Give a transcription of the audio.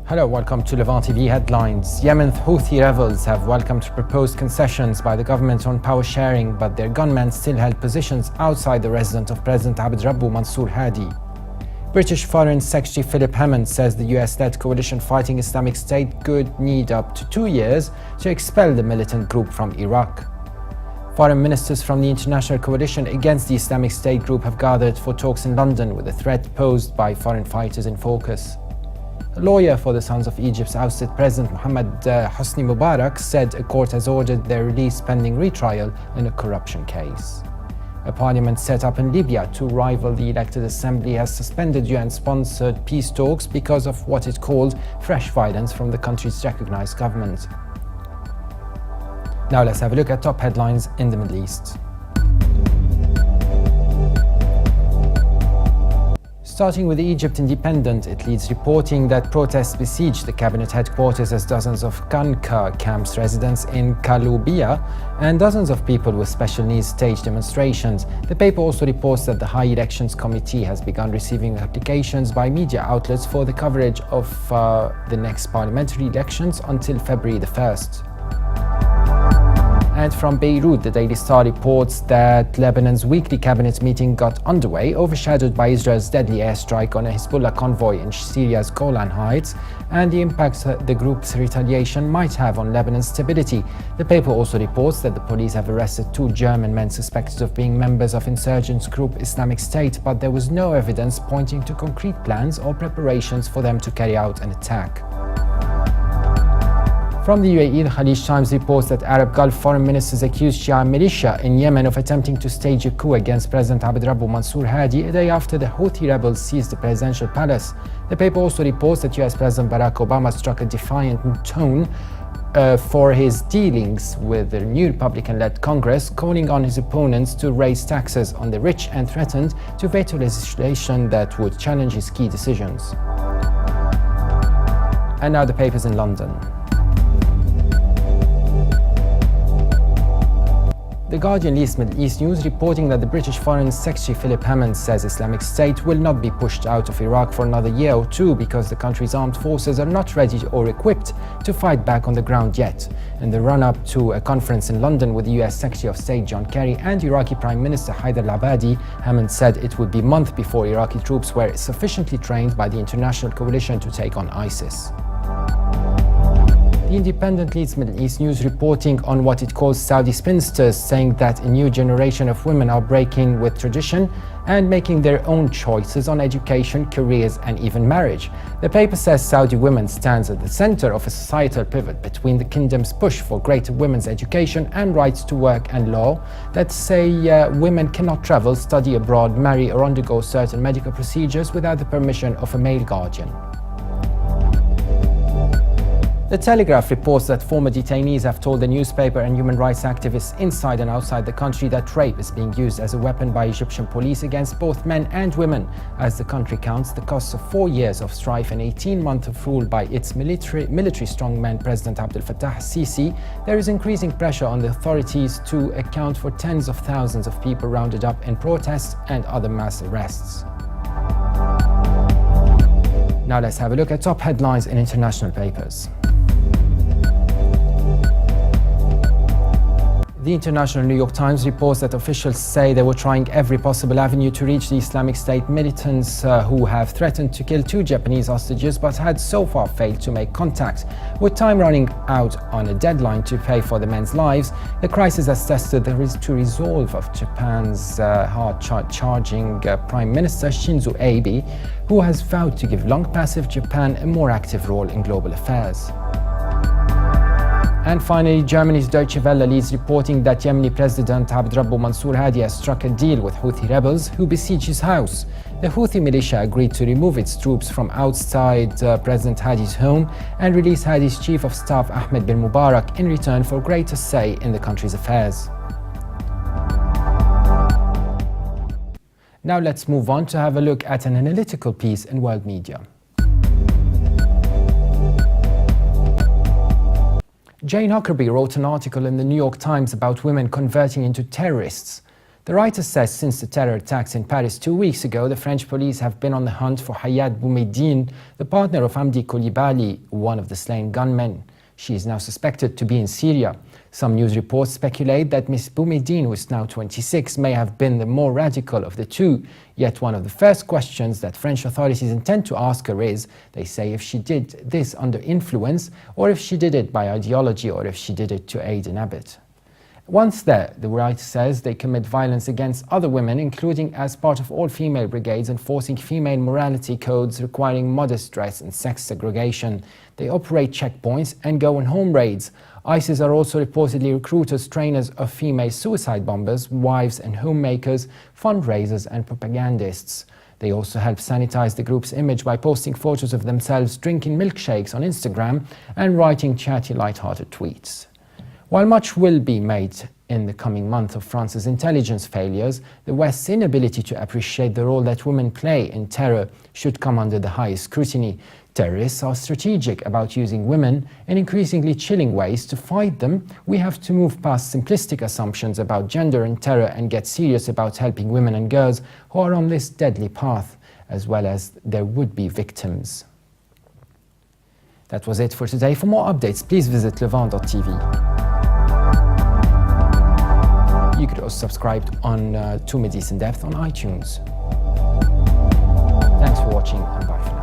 Hello, welcome to Levant TV headlines. Yemen's Houthi rebels have welcomed proposed concessions by the government on power sharing, but their gunmen still held positions outside the residence of President Abd-Rabbu Mansour Hadi. British Foreign Secretary Philip Hammond says the US-led coalition fighting Islamic State could need up to 2 years to expel the militant group from Iraq. Foreign ministers from the international coalition against the Islamic State group have gathered for talks in London with the threat posed by foreign fighters in focus. A lawyer for the Sons of Egypt's ousted President Hosni Mubarak said a court has ordered their release pending retrial in a corruption case. A parliament set up in Libya to rival the elected assembly has suspended UN-sponsored peace talks because of what it called fresh violence from the country's recognized government. Now let's have a look at top headlines in the Middle East. Starting with the Egypt Independent, it leads reporting that protests besieged the cabinet headquarters as dozens of Kanka camps residents in Kalubia and dozens of people with special needs staged demonstrations. The paper also reports that the High Elections Committee has begun receiving applications by media outlets for the coverage of the next parliamentary elections until February the 1st. And from Beirut, the Daily Star reports that Lebanon's weekly cabinet meeting got underway, overshadowed by Israel's deadly airstrike on a Hezbollah convoy in Syria's Golan Heights and the impact the group's retaliation might have on Lebanon's stability. The paper also reports that the police have arrested 2 German men suspected of being members of insurgents group Islamic State, but there was no evidence pointing to concrete plans or preparations for them to carry out an attack. From the UAE, the Khalij Times reports that Arab Gulf foreign ministers accused Shia militia in Yemen of attempting to stage a coup against President Abd-Rabbu Mansour Hadi a day after the Houthi rebels seized the presidential palace. The paper also reports that US President Barack Obama struck a defiant tone for his dealings with the new Republican-led Congress, calling on his opponents to raise taxes on the rich and threatened to veto legislation that would challenge his key decisions. And now the papers in London. The Guardian leads Middle East news reporting that the British Foreign Secretary Philip Hammond says Islamic State will not be pushed out of Iraq for another year or 2 because the country's armed forces are not ready or equipped to fight back on the ground yet. In the run-up to a conference in London with the US Secretary of State John Kerry and Iraqi Prime Minister Haider al-Abadi, Hammond said it would be months before Iraqi troops were sufficiently trained by the international coalition to take on ISIS. The Independent leads Middle East news reporting on what it calls Saudi spinsters, saying that a new generation of women are breaking with tradition and making their own choices on education, careers and even marriage. The paper says Saudi women stands at the center of a societal pivot between the kingdom's push for greater women's education and rights to work and law that say women cannot travel, study abroad, marry or undergo certain medical procedures without the permission of a male guardian. The Telegraph reports that former detainees have told the newspaper and human rights activists inside and outside the country that rape is being used as a weapon by Egyptian police against both men and women. As the country counts the costs of 4 years of strife and 18 months of rule by its military strongman President Abdel Fattah al-Sisi, there is increasing pressure on the authorities to account for tens of thousands of people rounded up in protests and other mass arrests. Now let's have a look at top headlines in international papers. The International New York Times reports that officials say they were trying every possible avenue to reach the Islamic State militants who have threatened to kill 2 Japanese hostages but had so far failed to make contact. With time running out on a deadline to pay for the men's lives, the crisis has tested the resolve of Japan's hard-charging Prime Minister Shinzo Abe, who has vowed to give long-passive Japan a more active role in global affairs. And finally, Germany's Deutsche Welle leads reporting that Yemeni President Abd-Rabbu Mansour Hadi has struck a deal with Houthi rebels who besiege his house. The Houthi militia agreed to remove its troops from outside President Hadi's home and release Hadi's Chief of Staff Ahmed bin Mubarak in return for greater say in the country's affairs. Now let's move on to have a look at an analytical piece in world media. Jane Huckerby wrote an article in the New York Times about women converting into terrorists. The writer says since the terror attacks in Paris 2 weeks ago, the French police have been on the hunt for Hayat Boumediene, the partner of Hamdi Coulibaly, one of the slain gunmen. She is now suspected to be in Syria. Some news reports speculate that Ms. Boumediene, who is now 26, may have been the more radical of the two. Yet one of the first questions that French authorities intend to ask her is, they say, if she did this under influence, or if she did it by ideology, or if she did it to aid and abet. Once there, the writer says they commit violence against other women, including as part of all-female brigades enforcing female morality codes requiring modest dress and sex segregation. They operate checkpoints and go on home raids. ISIS are also reportedly recruiters, trainers of female suicide bombers, wives and homemakers, fundraisers and propagandists. They also help sanitize the group's image by posting photos of themselves drinking milkshakes on Instagram and writing chatty, light-hearted tweets. While much will be made in the coming month of France's intelligence failures, the West's inability to appreciate the role that women play in terror should come under the highest scrutiny. Terrorists are strategic about using women in increasingly chilling ways to fight them. We have to move past simplistic assumptions about gender and terror and get serious about helping women and girls who are on this deadly path, as well as their would-be victims. That was it for today. For more updates, please visit levant.tv. You could also subscribe on 2 Middle East in Depth on iTunes. Thanks for watching and bye for now.